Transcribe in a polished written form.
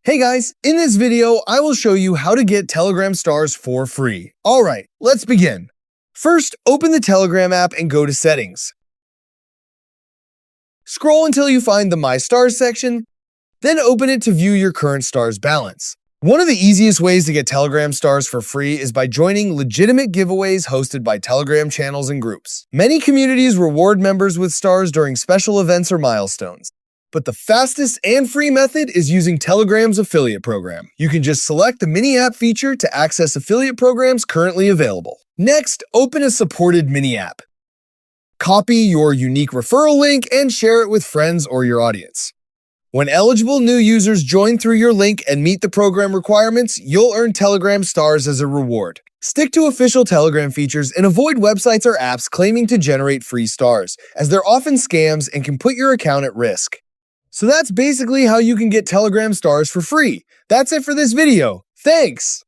Hey guys, in this video, I will show you how to get Telegram stars for free. Alright, let's begin. First, open the Telegram app and go to Settings. Scroll until you find the My Stars section, then open it to view your current stars balance. One of the easiest ways to get Telegram stars for free is by joining legitimate giveaways hosted by Telegram channels and groups. Many communities reward members with stars during special events or milestones. But the fastest and free method is using Telegram's affiliate program. You can just select the mini app feature to access affiliate programs currently available. Next, open a supported mini app. Copy your unique referral link and share it with friends or your audience. When eligible new users join through your link and meet the program requirements, you'll earn Telegram stars as a reward. Stick to official Telegram features and avoid websites or apps claiming to generate free stars, as they're often scams and can put your account at risk. So that's basically how you can get Telegram stars for free. That's it for this video. Thanks!